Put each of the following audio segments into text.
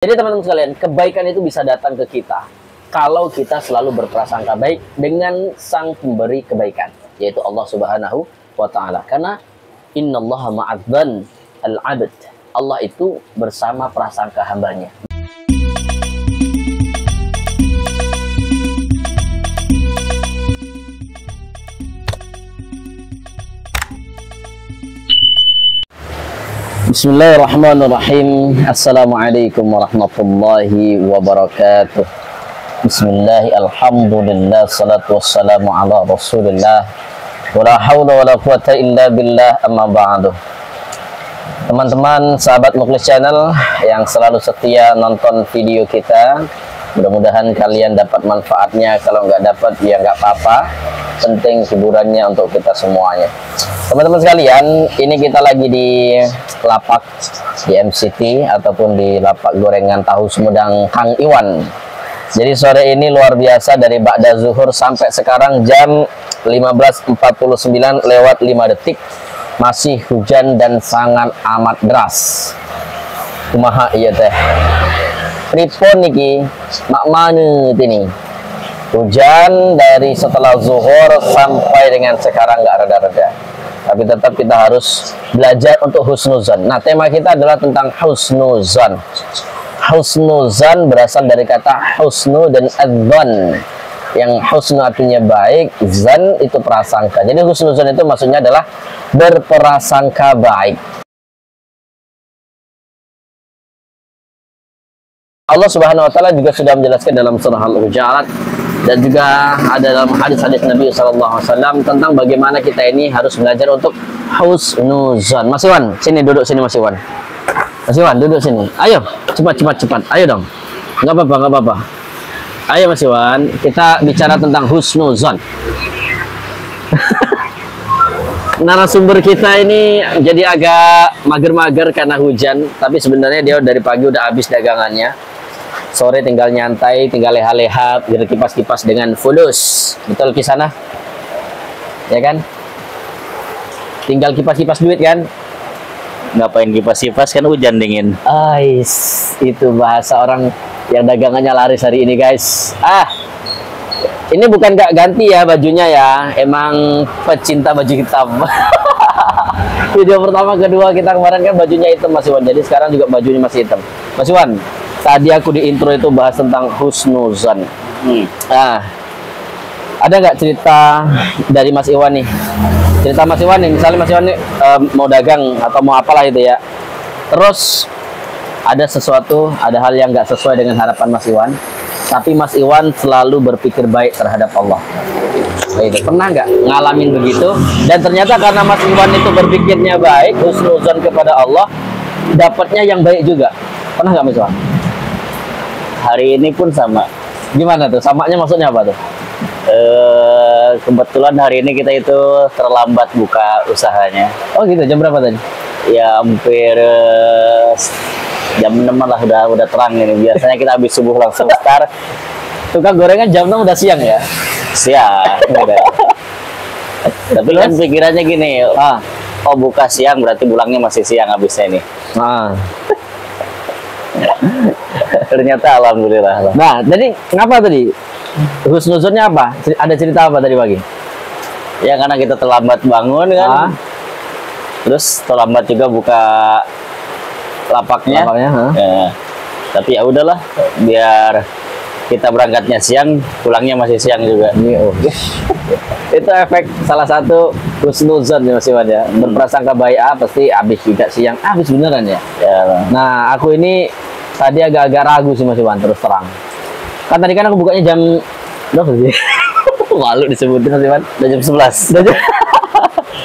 Jadi teman-teman sekalian, kebaikan itu bisa datang ke kita kalau kita selalu berprasangka baik dengan sang pemberi kebaikan, yaitu Allah Subhanahu wa Ta'ala. Karena innallaha ma'adzan al-abd. Allah itu bersama prasangka hambanya. Bismillahirrahmanirrahim. Assalamualaikum warahmatullahi wabarakatuh. Bismillah, alhamdulillah, salatu wassalamu ala rasulillah, wala hawla wala quwata illa billah, amma ba'du. Teman-teman sahabat Mukhlis Channel yang selalu setia nonton video kita, mudah-mudahan kalian dapat manfaatnya. Kalau nggak dapat ya nggak apa-apa, penting hiburannya untuk kita semuanya. Teman-teman sekalian, ini kita lagi di lapak di MCT ataupun di lapak gorengan tahu Sumedang Kang Iwan. Jadi sore ini luar biasa, dari ba'da zuhur sampai sekarang jam 15.49 lewat 5 detik masih hujan dan sangat amat deras. Kumaha iya teh. Pripun niki mak mane ini. Hujan dari setelah zuhur sampai dengan sekarang nggak reda-reda. Tapi tetap kita harus belajar untuk husnuzan. Nah, tema kita adalah tentang husnuzan. Husnuzan berasal dari kata husnu dan adzan. Yang husnu artinya baik, zan itu prasangka. Jadi husnuzan itu maksudnya adalah berprasangka baik. Allah Subhanahu wa Ta'ala juga sudah menjelaskan dalam surah Al-Hujurat dan juga ada dalam hadis-hadis Nabi SAW tentang bagaimana kita ini harus belajar untuk husnuzan. Mas Iwan, sini duduk sini Mas Iwan. Mas Iwan duduk sini. Ayo, cepat. Ayo dong. Nggak apa-apa. Ayo Mas Iwan, kita bicara tentang husnuzan. Narasumber kita ini jadi agak mager-mager karena hujan, tapi sebenarnya dia dari pagi udah habis dagangannya. Sore tinggal nyantai, tinggal leha-leha, kipas-kipas dengan fulus. Betul kisana? Ya kan? Tinggal kipas-kipas duit kan? Ngapain kipas-kipas, kan hujan dingin. Ais, itu bahasa orang yang dagangannya laris hari ini guys. Ini bukan gak ganti ya bajunya ya, emang pecinta baju hitam. Video pertama, kedua kita kemarin kan bajunya hitam Mas Iwan, jadi sekarang juga bajunya masih hitam. Mas Iwan, tadi aku di intro itu bahas tentang husnuzan. Nah, ada nggak cerita dari Mas Iwan nih? Cerita Mas Iwan nih, misalnya Mas Iwan nih mau dagang atau mau apalah itu ya. Terus ada sesuatu, ada hal yang nggak sesuai dengan harapan Mas Iwan, tapi Mas Iwan selalu berpikir baik terhadap Allah. Pernah nggak ngalamin begitu? Dan ternyata karena Mas Iwan itu berpikirnya baik, husnuzan kepada Allah, dapatnya yang baik juga. Pernah nggak Mas Iwan? Hari ini pun sama. Gimana tuh? Samanya maksudnya apa tuh? Kebetulan hari ini kita itu terlambat buka usahanya. Oh gitu, jam berapa tadi? Ya hampir jam 6 lah, udah terang ini. Biasanya kita habis subuh langsung start. Tukang gorengan jam 6 udah siang ya? Siang. Udah. Tapi kan pikirannya gini, oh buka siang berarti pulangnya masih siang habisnya ini. Ternyata alhamdulillah. Nah, jadi ngapa tadi? Husnuzonnya apa? Ada cerita apa tadi pagi? Ya karena kita terlambat bangun kan. Terus terlambat juga buka lapaknya. Ya. Tapi ya udahlah, biar kita berangkatnya siang, pulangnya masih siang juga. Itu efek salah satu husnuzon ya Mas Iwan ya. Berprasangka baik pasti habis juga siang. Habis beneran ya? Ya. Nah, aku ini tadi agak-agak ragu sih Mas Iwan, terus terang. Kan tadi kan aku bukanya jam berapa sih? Malu disebutin Mas Iwan. Udah jam 11.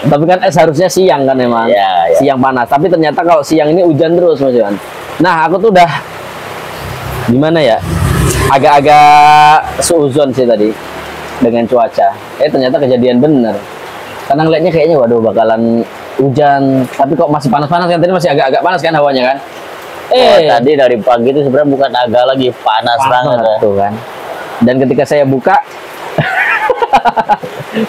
Tapi kan seharusnya siang kan emang. Ya. Siang panas. Tapi ternyata kalau siang ini hujan terus Mas Iwan. Nah, aku tuh udah gimana ya? Agak-agak suuzon sih tadi dengan cuaca. Ternyata kejadian bener. Karena ngeliatnya kayaknya waduh bakalan hujan. Tapi kok masih panas-panas kan? Tadi masih agak-agak panas kan hawanya kan? Tadi dari pagi itu sebenarnya bukan agak lagi panas banget tuh kan. Dan ketika saya buka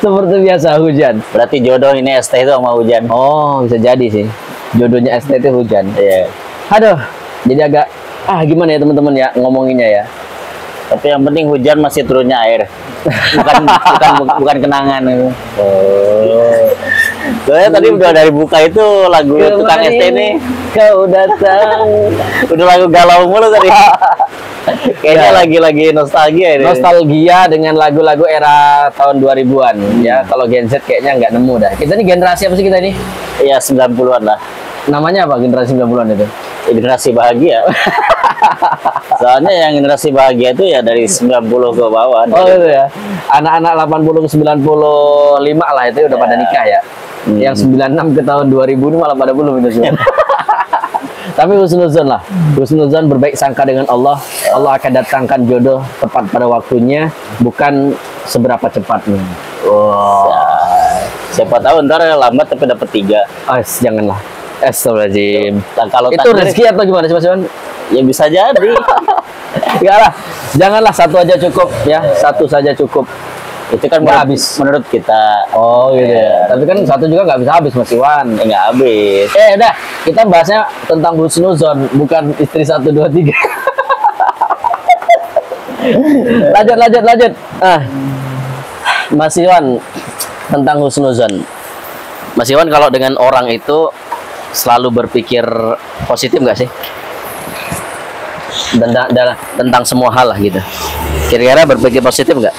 seperti biasa hujan. Berarti jodoh ini ST itu sama hujan. Oh, bisa jadi sih. Jodohnya ST itu hujan. Iya. Aduh, jadi agak Gimana ya teman-teman ya ngomonginnya ya. Tapi yang penting hujan masih turunnya air. Bukan kenangan. Soalnya tadi udah dari buka itu lagu tukang ST nih. Kau datang. Udah lagu galau mulu tadi. Kayaknya lagi nostalgia ini. Nostalgia dengan lagu-lagu era tahun 2000-an ya. Kalau Gen Z kayaknya nggak nemu dah. Kita ini generasi apa sih kita ini? Iya 90-an lah. Namanya apa generasi 90-an itu? Generasi bahagia. Soalnya yang generasi bahagia itu ya dari 90 ke bawah. Oh gitu ya. Anak-anak 80 ke 95 lah itu udah pada nikah ya. Yang 96 ke tahun 2000 ini malah pada belum itu semua. Tapi husnuzon lah. Husnuzon berbaik sangka dengan Allah. Allah akan datangkan jodoh tepat pada waktunya, bukan seberapa cepatnya. Wow. Siapa tahu ntar lambat tapi dapat 3. Janganlah. Astagfirullahaladzim. Kalau itu rezeki atau gimana sih Mas Iwan? Ya bisa jadi. Enggak lah. Janganlah, satu aja cukup ya. Satu saja cukup. Itu kan nggak habis menurut kita. Oh gitu ya. Tapi kan satu juga nggak bisa habis Mas Iwan. Nggak habis. Udah, kita bahasnya tentang husnuzon, bukan istri 1, 2, 3. Lanjut. Mas Iwan, tentang husnuzon. Mas Iwan kalau dengan orang itu selalu berpikir positif nggak sih? Tentang semua hal lah gitu. Kira-kira berpikir positif nggak?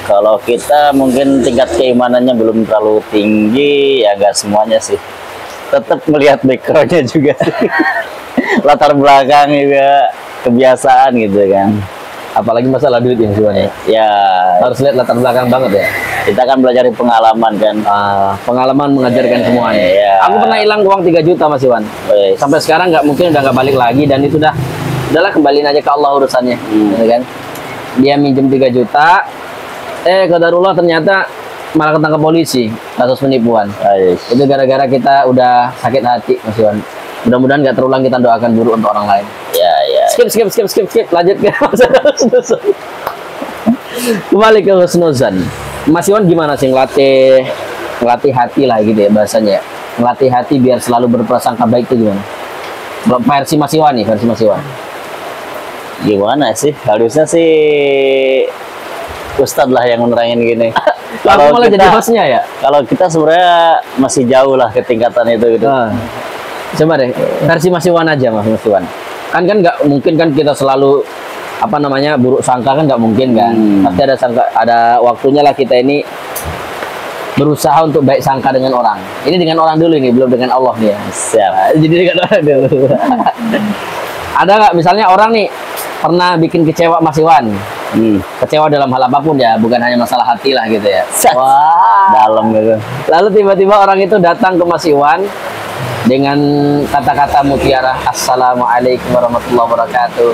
Kalau kita mungkin tingkat keimanannya belum terlalu tinggi, ya nggak semuanya sih. Tetap melihat backgroundnya juga sih. Latar belakang juga, kebiasaan gitu kan. Apalagi masalah duit yang sebenarnya. Ya harus lihat latar belakang banget ya. Kita kan belajar dari pengalaman kan. Pengalaman mengajarkan semuanya. Ya. Aku pernah hilang uang 3 juta Mas Iwan. Sampai sekarang mungkin udah nggak balik lagi, dan itu udahlah kembaliin aja ke Allah urusannya. Gitu kan. Dia minjem 3 juta, qadarullah ternyata malah ketangkap polisi kasus penipuan. Itu gara-gara kita udah sakit hati Mas Iwan. Mudah-mudahan nggak terulang, kita doakan buruk untuk orang lain. Ya. Skip. Lanjut ke husnuzon. Kembali ke husnuzon. Mas Iwan gimana sih ngelatih hati lah gitu ya bahasanya. Ngelatih hati biar selalu berprasangka baik itu gimana? Versi Mas Iwan nih, versi Mas Iwan. Gimana sih? Harusnya sih Ustadz lah yang menerangin gini. Kalau malah jadi hostnya ya. Kalau kita sebenarnya masih jauh lah ketingkatan itu gitu. Coba deh versi Mas Iwan aja Mas Iwan. Kan nggak mungkin kan kita selalu buruk sangka, kan nggak mungkin kan. Pasti ada waktunya lah kita ini berusaha untuk baik sangka dengan orang. Ini dengan orang dulu ini, belum dengan Allah nih ya. Siap. Jadi dengan orang dulu. Ada nggak misalnya orang nih pernah bikin kecewa Mas Iwan? Kecewa dalam hal apapun ya, bukan hanya masalah hati lah gitu ya. Wah, dalam gitu. Lalu tiba-tiba orang itu datang ke Mas Iwan dengan kata-kata mutiara, Assalamualaikum warahmatullahi wabarakatuh.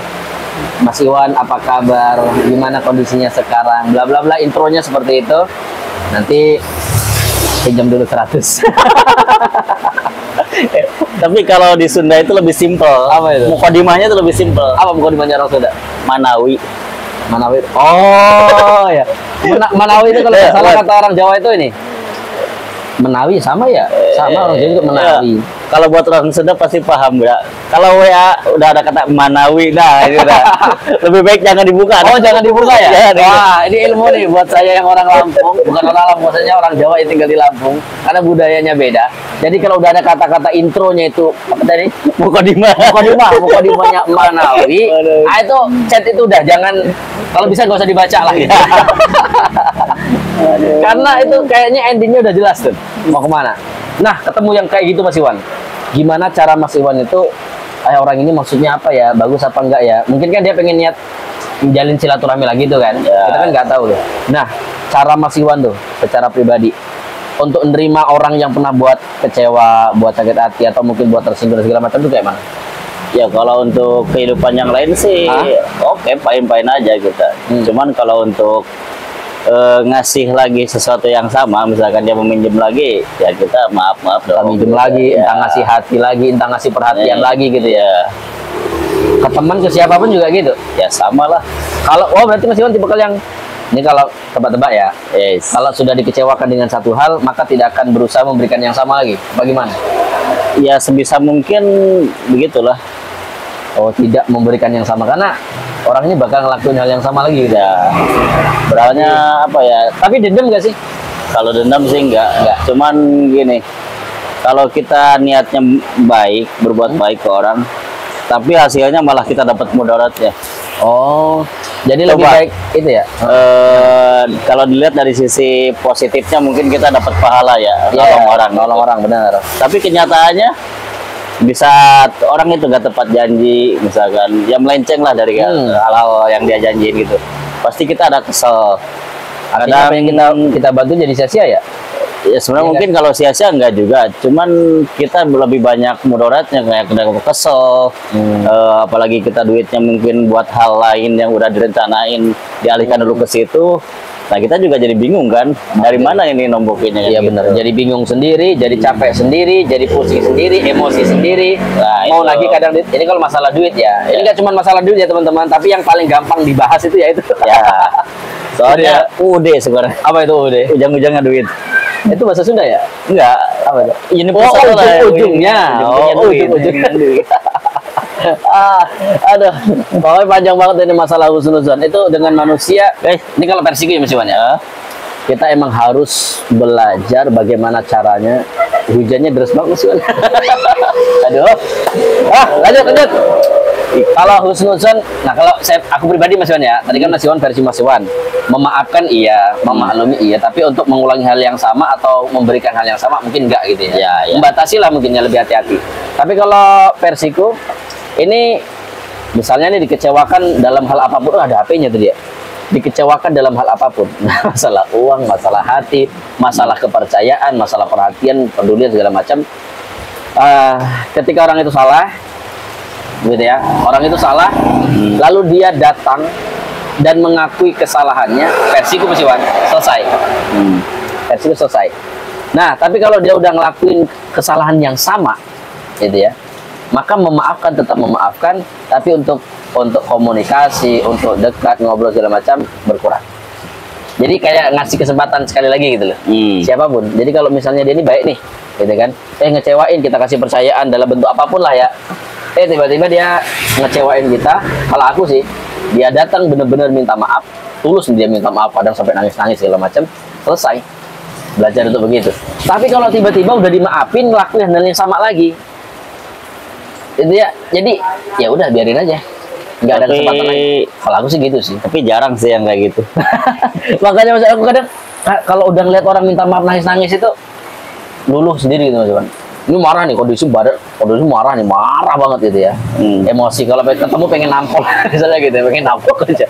Mas Iwan, apa kabar? Gimana kondisinya sekarang? Bla bla bla, intronya seperti itu. Nanti pinjam dulu 100. Tapi kalau di Sunda itu lebih simpel. Apa itu? Mukadimahnya itu lebih simpel. Apa mukadimahnya orang Sunda? Manawi. Oh ya. Manawi itu kalau salah kata orang Jawa itu ini. Menawi sama ya? Sama orang Jawa juga menawi. Kalau buat orang Sunda pasti paham ya. Kalau WA udah ada kata Manawi, nah itu dah. Lebih baik jangan dibuka. Oh, jangan dibuka ya? Wah, ini ilmu nih buat saya yang orang Lampung, bukan orang Lampung, maksudnya orang Jawa yang tinggal di Lampung, karena budayanya beda. Jadi kalau udah ada kata-kata intronya itu apa tadi? Mukadimahnya Manawi. Itu chat itu udah jangan, kalau bisa nggak usah dibaca lah. Karena itu kayaknya endingnya udah jelas tuh mau kemana. Nah, ketemu yang kayak gitu Mas Iwan, gimana cara Mas Iwan itu orang ini maksudnya apa ya, bagus apa enggak ya, mungkin kan dia pengen niat menjalin silaturahmi lagi tuh kan ya. Kita kan nggak tahu tuh. Nah, cara Mas Iwan tuh secara pribadi untuk menerima orang yang pernah buat kecewa, buat sakit hati, atau mungkin buat tersinggung segala macam itu kayak mana? Ya kalau untuk kehidupan yang lain sih oke, fine-fine aja kita. Cuman kalau untuk ngasih lagi sesuatu yang sama, misalkan dia meminjam lagi, ya kita maaf dong. Minjem lagi, entah ngasih hati lagi, entah ngasih perhatian lagi gitu ya. Ke teman, ke siapapun juga gitu. Ya sama lah. Kalau berarti Mas Iwan tipe yang ini, kalau tebak-tebak ya. Yes. Kalau sudah dikecewakan dengan satu hal, maka tidak akan berusaha memberikan yang sama lagi. Bagaimana? Ya sebisa mungkin begitulah. Oh, tidak memberikan yang sama karena orang ini bakal ngelakuin hal yang sama lagi gitu. Ya, beralnya apa ya? Tapi dendam gak sih? Kalau dendam sih enggak. Cuman gini, kalau kita niatnya baik, berbuat baik ke orang, tapi hasilnya malah kita dapat mudaratnya. Oh, jadi lebih Coba. baik itu ya? Kalau dilihat dari sisi positifnya mungkin kita dapat pahala ya, Iya, nolong orang, benar. Tapi kenyataannya bisa orang itu nggak tepat janji, misalkan ya melenceng lah dari hal-hal yang dia janjiin gitu. Pasti kita ada kesel. Artinya apa yang kita bantu jadi sia-sia ya? Ya sebenarnya mungkin kalau sia-sia enggak juga, cuman kita lebih banyak mudaratnya, kayak kita kesel, apalagi kita duitnya mungkin buat hal lain yang udah direncanain dialihkan dulu ke situ. Nah kita juga jadi bingung kan, dari mana ini nombokinnya? Iya gitu. benar. Jadi bingung sendiri, jadi capek sendiri, jadi pusing sendiri, emosi sendiri. Nah, Mau itu. lagi kadang ini kalau masalah duit ya. Ini nggak cuma masalah duit ya teman-teman, tapi yang paling gampang dibahas itu ya itu. Ya, soalnya UD sebenarnya. Apa itu udah? Ujung-ujungnya duit. Itu bahasa Sunda ya? Enggak. Apa itu? Universal lah, ujung-ujungnya. ujung-ujungnya duit. Aduh, pokoknya panjang banget ini masalah husnuzon. Itu dengan manusia. Ini kalau versiku ya Mas Iwan ya. Kita emang harus belajar bagaimana caranya. Hujannya deras banget Mas Iwan. Aduh. Lanjut. Kalau husnuzon, nah kalau aku pribadi Mas Iwan ya. Tadi kan Mas Iwan versi Mas Iwan. Memaafkan iya, memaklumi iya, tapi untuk mengulangi hal yang sama atau memberikan hal yang sama mungkin enggak gitu ya. Ya. Membatasi lah mungkinnya, lebih hati-hati. Tapi kalau versiku ini misalnya nih dikecewakan dalam hal apapun, ada HP-nya tuh dia. Dikecewakan dalam hal apapun. Nah, masalah uang, masalah hati, masalah kepercayaan, masalah perhatian, pedulian segala macam. Ketika orang itu salah, gitu ya. Orang itu salah, lalu dia datang dan mengakui kesalahannya, versiku Mas Iwan, selesai. Versiku selesai. Nah, tapi kalau dia udah ngelakuin kesalahan yang sama, gitu ya, maka memaafkan, tetap memaafkan, tapi untuk komunikasi, untuk dekat, ngobrol segala macam berkurang. Jadi kayak ngasih kesempatan sekali lagi gitu loh. Siapapun. Jadi kalau misalnya dia ini baik nih, gitu kan, ngecewain, kita kasih percayaan dalam bentuk apapun lah ya. Tiba-tiba dia ngecewain kita. Kalau aku sih, dia datang bener-bener minta maaf, tulus dia minta maaf, kadang sampai nangis-nangis segala macam, selesai. Belajar untuk begitu. Tapi kalau tiba-tiba udah dimaafin, ngelakuin hal yang sama lagi, itu ya, jadi ya udah biarin aja, nggak ada kesempatan lagi. Kalau aku sih gitu sih. Tapi jarang sih yang kayak gitu. Makanya Mas, aku kadang kalau udah ngeliat orang minta maaf nangis-nangis itu luluh sendiri gitu Mas Iwan. Ini marah nih, kondisi marah nih, marah banget gitu ya. Emosi, kalau ketemu pengen nampol misalnya gitu, pengen nampol aja.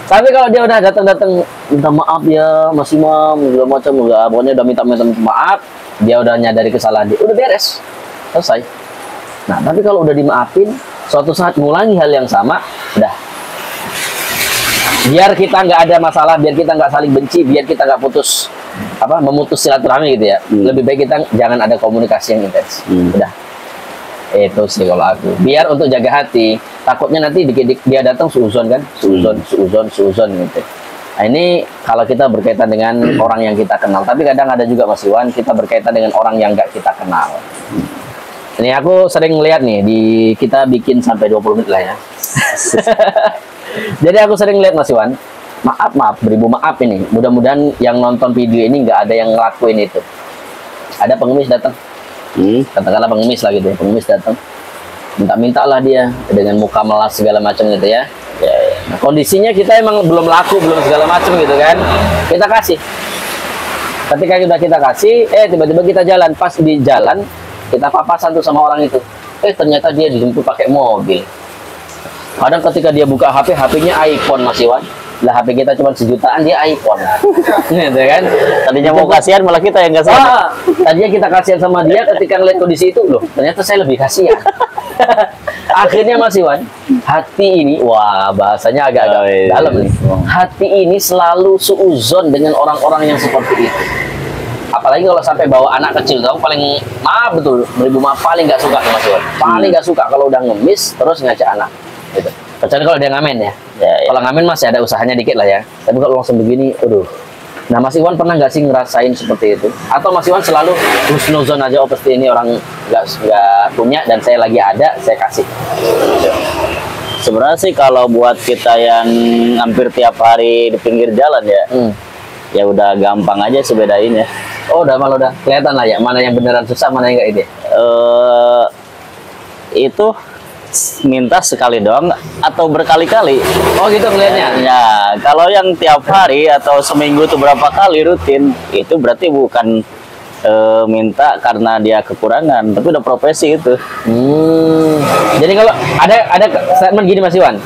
Tapi kalau dia udah datang minta maaf ya Mas Imam, segala macam, enggak, pokoknya udah minta maaf, dia udah nyadari kesalahan dia, udah beres, selesai. Nah, tapi kalau udah dimaafin, suatu saat ngulangi hal yang sama, udah. Biar kita nggak ada masalah, biar kita nggak saling benci, biar kita nggak memutus silaturahmi gitu ya. Lebih baik kita jangan ada komunikasi yang intens. Udah. Itu sih kalau aku. Biar untuk jaga hati, takutnya nanti dikit-dikit dia datang suuzon kan, suuzon gitu. Nah, ini kalau kita berkaitan dengan orang yang kita kenal. Tapi kadang ada juga Mas Iwan, kita berkaitan dengan orang yang nggak kita kenal. Ini aku sering lihat nih, kita bikin sampai 20 menit lah ya. Jadi aku sering lihat Mas Iwan, maaf, beribu maaf ini. Mudah-mudahan yang nonton video ini nggak ada yang ngelakuin itu. Ada pengemis datang, katakanlah pengemis lah gitu ya, pengemis datang, minta lah dia dengan muka melas segala macam gitu ya. Nah, kondisinya kita emang belum laku, belum segala macam gitu kan. Kita kasih. Ketika kita kasih, tiba-tiba kita jalan, pas di jalan kita papasan tuh sama orang itu. Ternyata dia dijemput pakai mobil. Kadang ketika dia buka HP, HP-nya iPhone Mas Iwan. Lah HP kita cuma sejutaan, dia iPhone. Gitu kan? Tadinya mau kasihan malah kita yang nggak sadar. Tadinya kita kasihan sama dia, ketika ngeliat kondisi itu, loh, ternyata saya lebih kasihan. Akhirnya Mas Iwan, hati ini, wah bahasanya agak-agak dalam nih. Hati ini selalu suuzon dengan orang-orang yang seperti itu. Apalagi kalau sampai bawa anak kecil, tahu paling betul, beribu maaf, paling nggak suka Mas Iwan. Paling nggak suka kalau udah ngemis terus ngajak anak. Gitu. Kecuali kalau dia ngamen ya. Kalau ngamen masih ada usahanya dikit lah ya. Tapi kalau langsung begini, aduh. Nah Mas Iwan pernah nggak sih ngerasain seperti itu? Atau Mas Iwan selalu husnuzon aja, oh pasti ini orang nggak punya dan saya lagi ada, saya kasih. Sebenarnya sih kalau buat kita yang hampir tiap hari di pinggir jalan ya, ya udah gampang aja sih bedain ya. Oh, malah udah kelihatan lah ya, mana yang beneran susah, mana yang enggak itu. Itu minta sekali doang atau berkali-kali. Oh gitu ngelihatnya. Ya, kalau yang tiap hari atau seminggu tuh berapa kali rutin, itu berarti bukan minta karena dia kekurangan, tapi udah profesi itu. Jadi kalau ada statement gini Mas Iwan,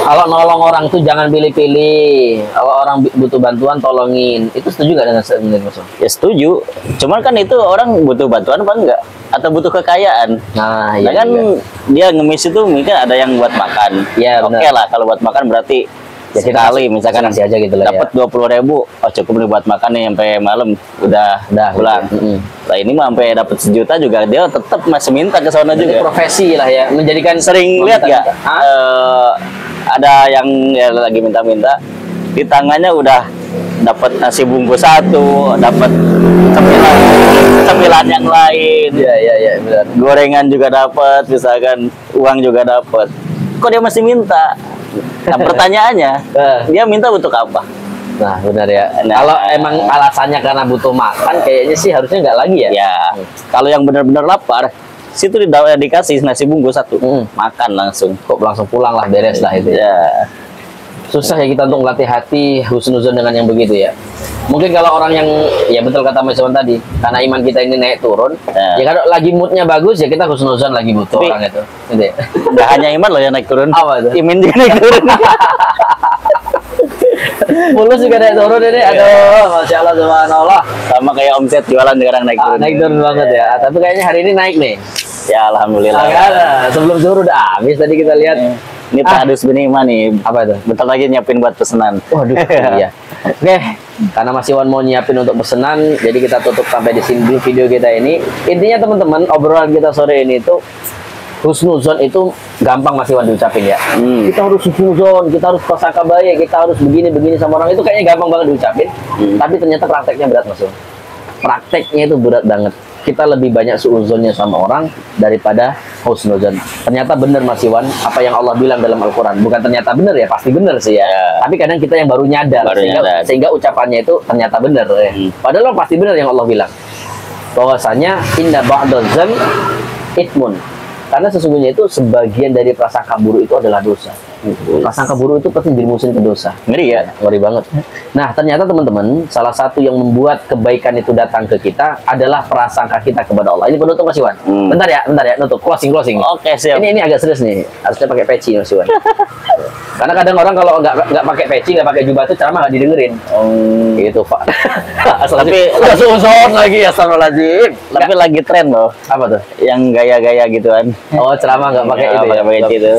kalau nolong orang tuh jangan pilih-pilih. Kalau orang butuh bantuan tolongin. Itu setuju nggak dengan statement Mas Iwan? Ya setuju. Cuman kan itu orang butuh bantuan apa enggak? Atau butuh kekayaan? Nah, iya kan juga. dia ngemis itu mungkin ada yang buat makan. Ya, Oke lah kalau buat makan berarti ya, sekali misalkan kasih aja gitu lah dapat ya. 20.000, oh cukup nih buat makan nih sampai malam udah pulang. Gitu. Nah ini mah sampai dapat 1 juta juga dia tetap masih minta ke sana juga. Profesi lah ya, menjadikan Sering lihat nggak ada yang ya lagi minta-minta di tangannya udah dapat nasi bungkus 1, dapat cemilan yang lain. Iya benar. Gorengan juga dapat, misalkan uang juga dapat. Kok dia masih minta? Nah pertanyaannya, dia minta untuk apa? Nah benar ya. Nah, kalau emang alasannya karena butuh makan, kayaknya sih harusnya nggak lagi ya. Ya, kalau yang benar-benar lapar, situ dikasih nasi bungkus 1, makan langsung. Kok langsung pulang lah, beres lah itu. Ya. Susah ya kita untuk melatih hati husnuzon dengan yang begitu ya. Mungkin kalau orang yang, ya betul kata Mas Iwan tadi, karena iman kita ini naik turun, ya kalau lagi moodnya bagus ya kita husnuzon lagi butuh orang itu. Gitu ya. Nggak hanya iman loh yang naik turun. Apa itu? Iman juga naik turun. Mulus juga naik turun ini, aduh, Masya Allah, subhanallah. Sama kayak omset jualan sekarang naik turun. Naik turun banget ya. Tapi kayaknya hari ini naik nih. Ya alhamdulillah. Sebelum zuhur udah habis tadi kita lihat. Ini Tahdus bin Iman nih. Apa itu? Bentar lagi nyiapin buat pesanan. Waduh, iya. Oke, karena Mas Iwan mau nyiapin untuk pesanan, jadi kita tutup sampai di sini dulu video kita ini. Intinya teman-teman, obrolan kita sore ini itu husnuzon itu gampang Mas Iwan diucapin ya. Kita harus husnuzon, kita harus prasangka baik, kita harus begini sama orang, itu kayaknya gampang banget diucapin. Tapi ternyata prakteknya berat Mas Iwan. Prakteknya itu berat banget. Kita lebih banyak suuzonnya sama orang daripada husnuzon. Ternyata benar Mas Iwan apa yang Allah bilang dalam Al-Quran. Bukan ternyata benar ya, pasti benar sih ya. Tapi kadang kita yang baru nyadar, sehingga ucapannya itu ternyata benar ya. Padahal pasti benar yang Allah bilang. Bahwasanya inna ba'dal zan itmun. Karena sesungguhnya itu sebagian dari prasangka buruk itu adalah dosa. Prasangka buruk itu pasti dimusuhin ke dosa. Ngeri ya? Ngeri banget. Nah, ternyata teman-teman, salah satu yang membuat kebaikan itu datang ke kita adalah prasangka kita kepada Allah. Ini penutup Mas Iwan. Bentar ya, nutup. Closing. Oke, siap. Ini agak serius nih. Harusnya pakai peci Mas Iwan. Karena kadang orang kalau nggak pakai peci, nggak pakai jubah itu ceramah nggak didengerin. Gitu Pak. Tapi susun lagi ya, astagfirullahaladzim. Tapi lagi tren loh. Apa tuh? Yang gaya-gaya gituan. Oh, ceramah nggak pakai itu ya? Pakai itu.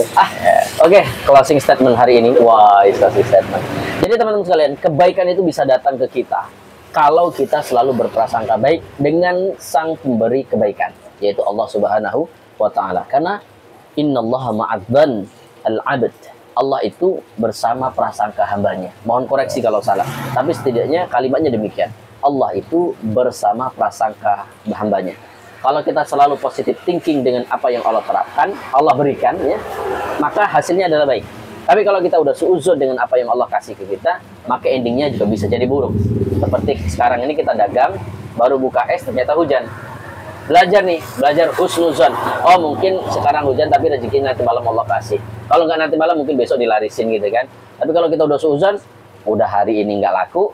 Oke, closing statement hari ini. Wah, closing statement. Jadi teman-teman sekalian, kebaikan itu bisa datang ke kita kalau kita selalu berprasangka baik dengan sang pemberi kebaikan, yaitu Allah Subhanahu wa Ta'ala. Karena innallaha ma'adzan al-'abd. Allah itu bersama prasangka hambanya. Mohon koreksi kalau salah. Tapi setidaknya kalimatnya demikian. Allah itu bersama prasangka hambanya. Kalau kita selalu positive thinking dengan apa yang Allah terapkan, Allah berikan, ya, maka hasilnya adalah baik. Tapi kalau kita udah suuzon dengan apa yang Allah kasih ke kita, maka endingnya juga bisa jadi buruk. Seperti sekarang ini kita dagang, baru buka es ternyata hujan. Belajar husnuzon. Oh mungkin sekarang hujan tapi rezekinya nanti malam Allah kasih. Kalau nggak nanti malam mungkin besok dilarisin gitu kan. Tapi kalau kita udah suuzon, udah hari ini nggak laku,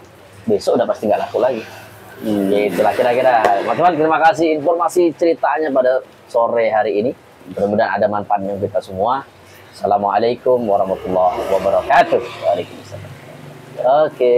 besok udah pasti nggak laku lagi. Itulah kira-kira. Teman-teman, terima kasih informasi ceritanya pada sore hari ini. Mudah-mudahan ada manfaatnya kita semua. Assalamualaikum warahmatullahi wabarakatuh. Waalaikumsalam. Oke.